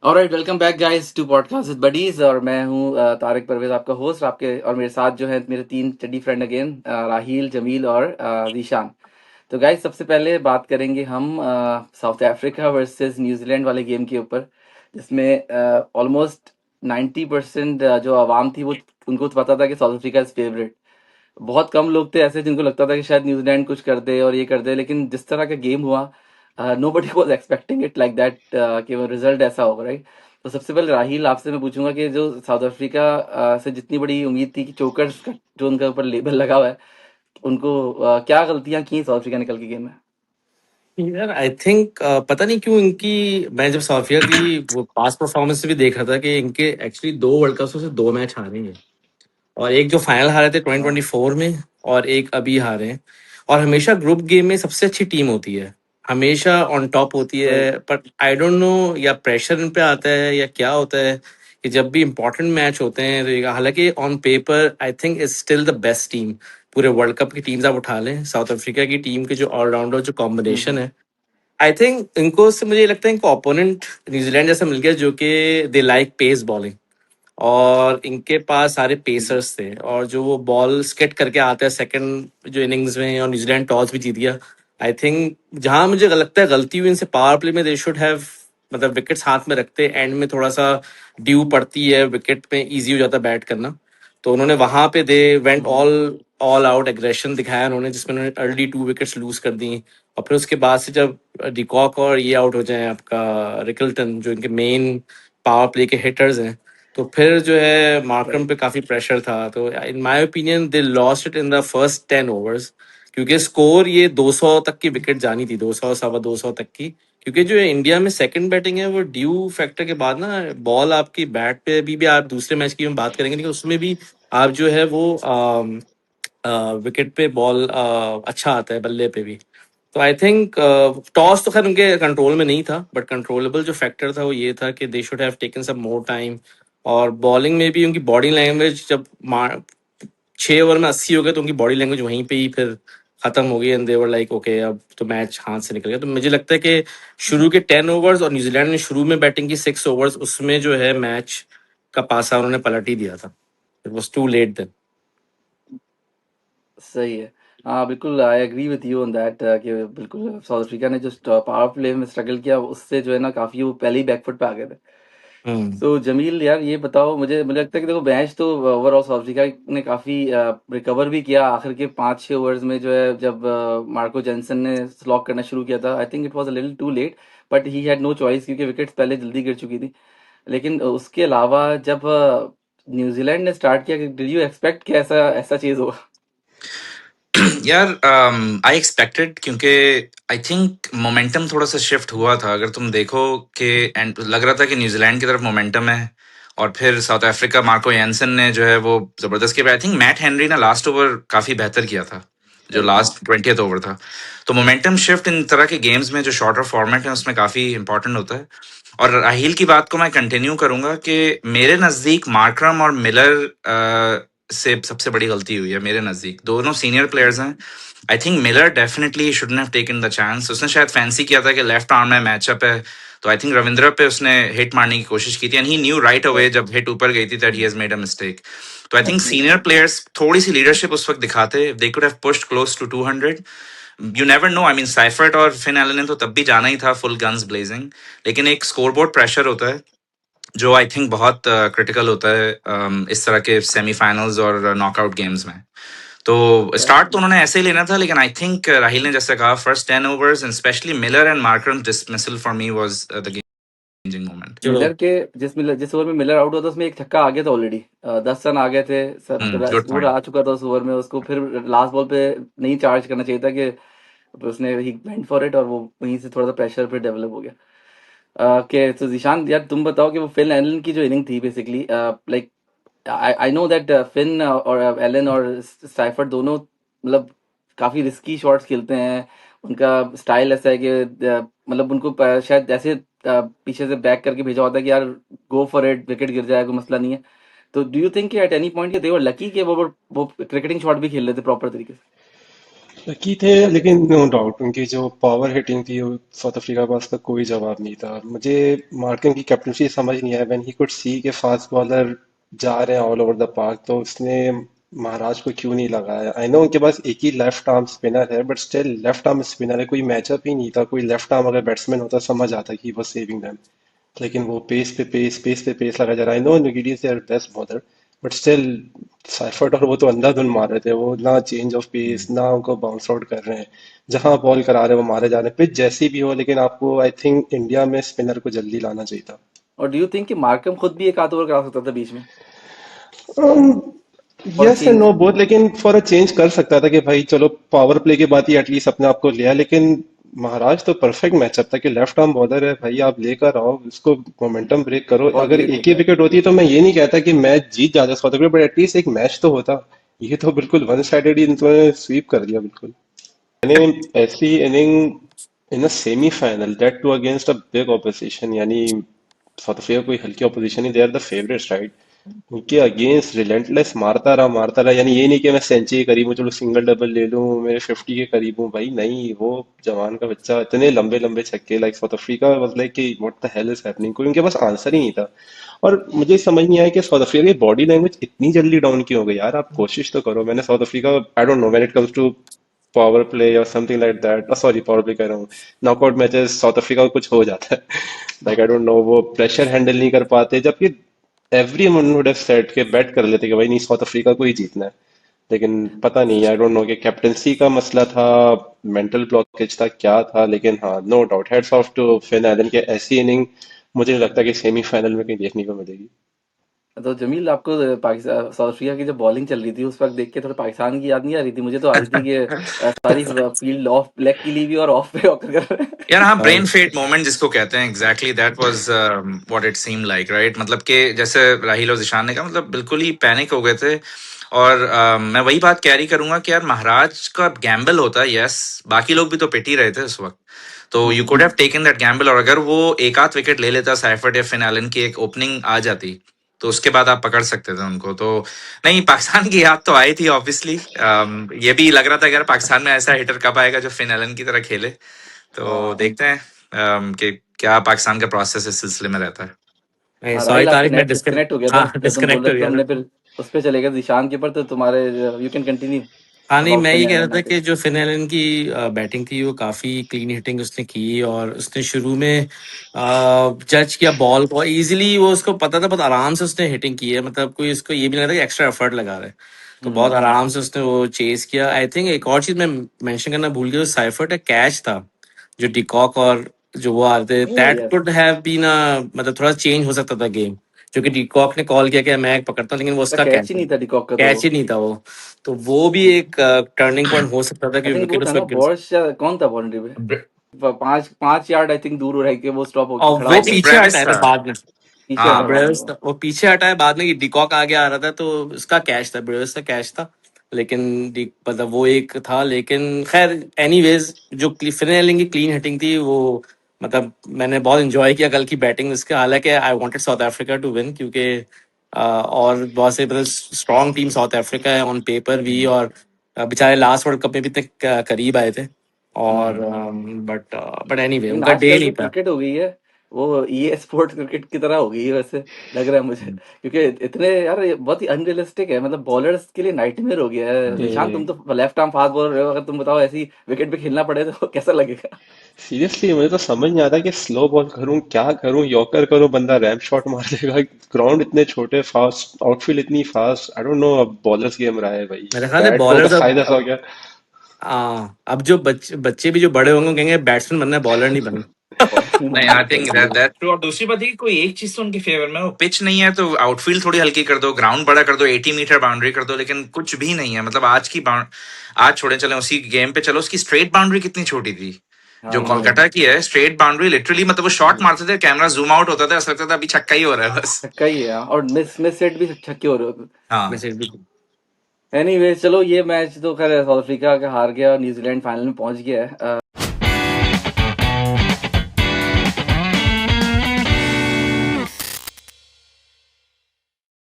Alright, welcome back guys to podcast with buddies. और मैं हूँ तारिक परवेज, आपका होस्ट। आपके और मेरे साथ जो है मेरे तीन चड्डी फ्रेंड अगेन, राहील, जमील और जीशान। तो गाइस, सबसे पहले बात करेंगे हम साउथ अफ्रीका वर्सेस न्यूजीलैंड वाले गेम के ऊपर, जिसमें ऑलमोस्ट 90% जो आवाम थी वो उनको तो पता था कि साउथ अफ्रीका इज फेवरेट। बहुत कम लोग थे ऐसे जिनको लगता था कि शायद न्यूजीलैंड कुछ कर दे और ये कर दे, लेकिन जिस तरह का गेम हुआ, nobody was expecting it like that कि वो रिजल्ट ऐसा होगा, राइट। तो सबसे पहले राहील, आपसे मैं पूछूंगा कि जो साउथ अफ्रीका से जितनी बड़ी उम्मीद थी कि चोकर्स का जो उनका ऊपर लेबल लगा हुआ है, उनको क्या गलतियां की साउथ अफ्रीका ने कल के गेम में? यार आई थिंक पता नहीं क्यों इनकी। मैं जब साउथ अफ्रीका की वो पास्ट परफॉर्मेंस भी देख रहा था कि इनके एक्चुअली दो वर्ल्ड कप से दो मैच हारे हैं। और एक जो फाइनल हारे थे हाँ। 2024 में, और एक अभी हारे हैं। और हमेशा ग्रुप गेम में सबसे अच्छी टीम होती है, हमेशा ऑन टॉप होती सही। है। पर आई डोंट नो, या प्रेशर इन पे आता है या क्या होता है कि जब भी इंपॉर्टेंट मैच होते हैं तो हालांकि on paper I think is still the best team. पूरे वर्ल्ड कप की टीम्स आप उठा लें, साउथ अफ्रीका की टीम के जो ऑलराउंडर जो कॉम्बिनेशन हम्म। है, आई थिंक इनको से मुझे लगता है इनको ओपोनेंट न्यूजीलैंड जैसा मिल गया जो कि दे लाइक पेस बॉलिंग। और इनके पास सारे हम्म। पेसर्स थे, और जो वो बॉल स्किट करके आते हैं सेकंड जो इनिंग्स में, और न्यूजीलैंड टॉस भी जीत गया। आई थिंक जहां मुझे लगता है गलती हुई इनसे, पावर प्ले में दे शुड हैव, मतलब विकेट्स हाथ में रखते एंड में थोड़ा सा ड्यू पड़ती है विकेट पे, इजी हो जाता है बैट करना। तो उन्होंने वहां पे they went hmm. All all out aggression दिखाया उन्होंने, जिसमें उन्होंने अर्ली टू विकेट्स लूज कर दी। और फिर उसके बाद से जब डिकॉक और ये आउट हो जाए, आपका रिकल्टन जो इनके मेन पावर प्ले के हिटर्स हैं, तो फिर जो है मार्करम राइट। पे काफी प्रेशर था। तो in my opinion they lost it in the first 10 overs, क्योंकि स्कोर ये 200 तक की विकेट जानी थी, 200 सवा 200 तक की। क्योंकि जो इंडिया में सेकंड बैटिंग है वो ड्यू फैक्टर के बाद ना, बॉल आपकी बैट पे भी आप दूसरे मैच की हम बात करेंगे, लेकिन उसमें भी आप जो है वो विकेट पे बॉल अच्छा आता है, बल्ले पे भी। तो आई थिंक टॉस तो खैर उनके कंट्रोल में नहीं था, बट कंट्रोलेबल जो फैक्टर था वो ये था कि they should have taken some more time. और बॉलिंग में भी उनकी बॉडी लैंग्वेज, जब 6 ओवर में 80 हो गए तो उनकी बॉडी लैंग्वेज वहीं पे ही फिर खत्म हो गई, and they were like okay अब तो मैच हाथ से निकल गया। तो मुझे लगता है कि शुरू के 10 ओवर्स, और न्यूजीलैंड ने शुरू में बैटिंग की 6 ओवर्स, उसमें जो है मैच का पासा उन्होंने पलट ही दिया था। It was too late then. सही है। हाँ, बिल्कुल I agree with you on that कि बिल्कुल साउथ अफ्रीका ने जो पावर प्ले में स्ट्रगल किया, उससे जो है ना काफ़ी वो पहले ही बैकफुट पे आ गए थे। हम्म। तो जमील यार, ये बताओ, मुझे मुझे लगता है कि देखो, मैच तो ओवरऑल साउथ अफ्रीका ने काफ़ी रिकवर भी किया आखिर के 5-6 ओवर्स में, जो है जब मार्को जेंसन ने स्लॉक करना शुरू किया था। I think it was a little too late, but he had no choice क्योंकि विकेट्स पहले जल्दी गिर चुकी थी। लेकिन उसके अलावा जब न्यूजीलैंड ने स्टार्ट किया, डिड यू एक्सपेक्ट कि ऐसा ऐसा चीज़ होगा? यार आई एक्सपेक्टेड, क्योंकि आई थिंक मोमेंटम थोड़ा सा शिफ्ट हुआ था। अगर तुम देखो कि एंड लग रहा था कि न्यूजीलैंड की तरफ मोमेंटम है, और फिर साउथ अफ्रीका मार्को यानसन ने जो है वो जबरदस्त किया। आई थिंक मैट हेनरी ने लास्ट ओवर काफी बेहतर किया था, जो सही। हाँ। लास्ट 20th ओवर था। तो मोमेंटम शिफ्ट इन तरह के गेम्स में जो शॉर्टर फॉर्मेट है उसमें काफी इंपॉर्टेंट होता है। और राहील की बात को मैं कंटिन्यू करूंगा कि मेरे नजदीक मार्करम और मिलर से सबसे बड़ी गलती हुई है। मेरे नजदीक दोनों सीनियर प्लेयर्स हैं। I think Miller definitely shouldn't have taken the chance. उसने शायद फैंसी किया था कि लेफ्ट आर्म में मैचअप है, तो आई थिंक रविंद्र पे उसने हिट मारने की कोशिश की थी, and he new right away right. जब हिट ऊपर गई थी that he has made a mistake. तो आई थिंक सीनियर प्लेयर्स थोड़ी सी लीडरशिप उस वक्त दिखाते, they could have pushed close to 200। You never know, I mean Seifert और फिन एलन ने तो तब भी जाना ही था फुल गन्स ब्लेजिंग, लेकिन एक स्कोरबोर्ड प्रेशर होता है जो आई थिंक बहुत क्रिटिकल होता है इस तरह के सेमीफाइनल्स और नॉकआउट गेम्स में। तो स्टार्ट तो उन्होंने ऐसे ही लेना था, लेकिन आई थिंक राहिल ने जैसे कहा, first 10 overs and specially Miller and Markram dismissal for me was the game changing moment. चलो। जिस ओवर में मिलर आउट हुआ था, उसमें एक छक्का आ गया था ऑलरेडी। 10 रन आ गए थे, गुड स्कोर पॉइंट। आ चुका था उस ओवर में। उसको फिर लास्ट बॉल पे नहीं चार्ज करना चाहिए था, कि उसने ही वेंट फॉर इट, और वो वहीं से थोड़ा सा प्रेशर पे डेवलप हो गया। के तो जीशान यार, तुम बताओ कि वो फिन एलन की जो इनिंग थी basically, like I know that Finn और एलन और साइफर्ट दोनों मतलब काफी रिस्की शॉट्स खेलते हैं। उनका स्टाइल ऐसा है कि मतलब उनको शायद ऐसे पीछे से बैक करके भेजा होता है कि यार गो फॉर इट, विकेट गिर जाए, कोई मसला नहीं है। तो do you think at any point they were lucky कि वो क्रिकेटिंग शॉट भी खेल रहे थे प्रॉपर तरीके से? लकी थे, लेकिन नो डाउट उनकी जो पावर हिटिंग थी वो साउथ अफ्रीका के पास का कोई जवाब नहीं था। मुझे मार्कन की कैप्टनसी समझ नहीं आया। व्हेन ही कुड सी के फास्ट बॉलर जा रहे हैं ऑल ओवर द पार्क, तो उसने महाराज को क्यों नहीं लगाया? आई नो उनके पास एक ही लेफ्ट आर्म स्पिनर है, but still left arm spinner है, कोई मैचअप ही नहीं था। कोई लेफ्ट आर्म अगर बैट्समैन होता समझ आता कि वो सेविंग देम, लेकिन वो पेस लगा जा रहा है। No Ngidi is there best bowler, but still Seifert और वो तो अंधाधुन मार रहे थे। वो ना चेंज ऑफ पेस, ना उनको बाउंस आउट कर रहे हैं, जहां बॉल करा रहे हैं वो मारे जा रहे हैं। पिच जैसी भी हो, लेकिन आपको आई थिंक इंडिया में स्पिनर को जल्दी लाना चाहिए था। और डू यू थिंक कि मार्कम खुद भी एक आध ओवर करा सकता था बीच में for a yes and change? No both, लेकिन फॉर अ चेंज कर सकता था कि भाई चलो पावर प्ले के बाद ही एटलीस्ट अपने आप को लिया। लेकिन महाराज तो परफेक्ट मैचअप था कि लेफ्ट आर्म बॉलर है भाई, आप लेकर आओ इसको, मोमेंटम ब्रेक करो। बहुत अगर ग्रेट एक ही निकला। विकेट होती तो मैं ये नहीं कहता कि मैच जीत जाता साउथ अफ्रीका, बट एटलीस्ट एक मैच तो होता। ये तो बिल्कुल वन साइडेड ही इन्होंने स्वीप कर दिया बिल्कुल। मैंने ऐसी inning in a semifinal, that too against a big opposition, यानी साउथ अफ्रीका कोई हल्की ऑपोजिशन नहीं, they are the favourites right. उनके अगेंस्ट रिलेंटलेस मारता रहा, यानी ये नहीं कि मैं सेंचुरी के करीब हूँ चलो सिंगल डबल ले लूं, मेरे 50 के करीब हूँ। भाई नहीं, वो जवान का बच्चा इतने लंबे लंबे छक्के, like South Africa was like कि what the hell is happening, कोई उनके पास आंसर ही नहीं था। और मुझे समझ नहीं आया कि साउथ अफ्रीका की बॉडी लैंग्वेज इतनी जल्दी डाउन क्यों हो गई यार। आप कोशिश तो करो। मैंने South Africa, I don't know when it comes to power play और something like that, sorry power play कह रहा हूँ, नॉकआउट मैचेस साउथ अफ्रीका को कुछ हो जाता है। लाइक आई डोंट नो, वो प्रेशर हैंडल नहीं कर पाते, जबकि every one would have said के बेट कर लेते कि भाई नहीं साउथ अफ्रीका को ही जीतना है। लेकिन पता नहीं, आई डोंट नो कि कैप्टनसी का मसला था, मेंटल ब्लॉकेज था, क्या था। लेकिन हाँ, no doubt heads off to Finn Allen के, ऐसी इनिंग मुझे नहीं लगता कि सेमीफाइनल में कहीं देखने को मिलेगी। तो जमील, आपको पाकिस्तान साउथ अफ्रीका की जब बॉलिंग चल रही थी उस वक्त देख के थोड़ा पाकिस्तान की याद नहीं आ रही थी? मुझे तो आ रही थी कि सारी फील्ड ऑफ लेग की ली हुई और ऑफ पे होकर कर रहे हैं। यार हाँ, ब्रेन और फेड मोमेंट जिसको कहते हैं, exactly that was what it seem like, right. मतलब कि जैसे राहिल और जिशान ने कहा, मतलब बिल्कुल ही पैनिक हो गए थे। और मैं वही बात कैरी करूंगा कि यार महाराज का गैम्बल होता है, यस, बाकी लोग भी तो पिट ही रहे थे उस वक्त। तो you could have taken that Gamble, और अगर वो एक आध विकेट ले लेता साइफर्ट या फिन एलन की एक ओपनिंग आ जाती, तो उसके बाद आप पकड़ सकते थे उनको। तो नहीं, पाकिस्तान की याद तो आई थी ऑब्वियसली। ये भी लग रहा था कि यार पाकिस्तान में ऐसा हिटर कब आएगा जो फिन एलन की तरह खेले। तो हाँ, देखते हैं कि क्या पाकिस्तान का प्रोसेस इस सिलसिले में रहता है। हाँ, सॉरी राहिल, आपका तारिक, मैं नेट डिस्कनेक्ट हो गया था हाँ जब तुम बोल डिस्कनेक्ट रहे हो थे, तो गया हमने था। फिर उस पे चले गए निशान के ऊपर। तो तुम्हारे, यू कैन कंटिन्यू हाँ नहीं, अबाउट मैं ये फिन कह रहा एलन था आई कि थिंक। जो फिन एलन की बैटिंग थी वो काफी क्लीन हिटिंग उसने की, और उसने शुरू में जज किया बॉल को इजीली, वो उसको पता था, बहुत आराम से उसने हिटिंग की है, मतलब कोई इसको ये भी नहीं लगा कि एक्स्ट्रा एफर्ट लगा रहा है। तो बहुत आराम से उसने वो चेस किया। आई थिंक एक और चीज मैं मेंशन करना भूल गया, साइफर्ट का कैच था जो डिकॉक और जो वो आ रहे थे, that yes, could have been मतलब थोड़ा चेंज हो सकता था गेम, जो कि डिकॉक ने कॉल किया कि मैं पकड़ता हूँ, लेकिन वो उसका उसका कैच कैच ही नहीं था डिकॉक का, तो कैच ही नहीं था वो। तो वो भी एक टर्निंग पॉइंट हो सकता था आई कि थिंक वो विकेट था उस ना वक्त गिर बॉर्श, कौन था बाउंड्री पे? पांच पांच यार्ड आई थिंक दूर रह के वो स्टॉप होके और खड़ा वो आई हो गया थिंक था। पीछे ब्रेविस हटाया था था। बाद में। पीछे हाँ हटा हाँ, बाद में ब्रेविस वो। वो पीछे हटाया बाद में कि डिकॉक आगे आ रहा था, तो उसका कैच था, ब्रेविस का कैच था। लेकिन मतलब वो एक था, लेकिन खैर एनीवेज जो फिनलिंग की क्लीन हिटिंग थी वो, मतलब मैंने बहुत इंजॉय किया कल की बैटिंग इसके। हालांकि I wanted South Africa to win, क्योंकि और बहुत से मतलब स्ट्रॉन्ग टीम साउथ अफ्रीका है ऑन पेपर भी, और बेचारे लास्ट वर्ल्ड कप में भी इतने करीब आए थे। और बट एनीवे लेकिन उनका डे आजकल जो नहीं था। क्रिकेट हो गई है वो ई स्पोर्ट्स क्रिकेट की तरह हो गई है वैसे, लग रहा है मुझे। क्योंकि इतने यार ये बहुत ही अनरियलिस्टिक है, मतलब बॉलर्स के लिए नाइटमेयर हो गया है। निशान, तुम तो लेफ्ट आर्म फास्ट बॉलर रहे हो, अगर तुम बताओ ऐसी विकेट पे खेलना पड़े तो कैसा लगेगा? सीरियसली मुझे तो समझ नहीं आता कि स्लो बॉल करूं क्या करूं, यॉर्कर करूं, बंदा रैम शॉट मार देगा। ग्राउंड इतने छोटे, फास्ट आउटफील्ड इतनी फास्ट, आई डोंट नो। अब बॉलर्स गेम रहा है भाई, मेरे ख्याल है बैट तो बॉलर्स बस अब साइज हो गया। अब जो बच्चे भी जो बड़े होंगे वो कहेंगे बैट्समैन बनना है, बॉलर नहीं बनना। बॉलिंग नहीं, बनना आई है, थिंक सही दैट है। That true. और दूसरी बात है कि कोई एक चीज तो उनकी फेवर में, वो पिच नहीं है तो आउटफील्ड थोड़ी हल्की कर दो, ग्राउंड बड़ा कर दो, 80 मीटर बाउंड्री कर दो, लेकिन कुछ भी नहीं है। मतलब आज छोड़े चले उसी गेम पे चलो, उसकी स्ट्रेट बाउंड्री कितनी छोटी थी। जो हाँ, कोलकाता की है स्ट्रेट बाउंड्री, लिटरली मतलब वो शॉट मारते थे, कैमरा जूम आउट होता था, ऐसा लगता था अभी छक्का ही हो रहा है बस। छक्का ही है। हाँ, और मिस मिस सेट भी छक्के हो रहे होते। हाँ, मैसेज भी एनीवे, चलो ये मैच तो खैर साउथ अफ्रीका का हार गया और न्यूजीलैंड फाइनल में पहुंच गया है।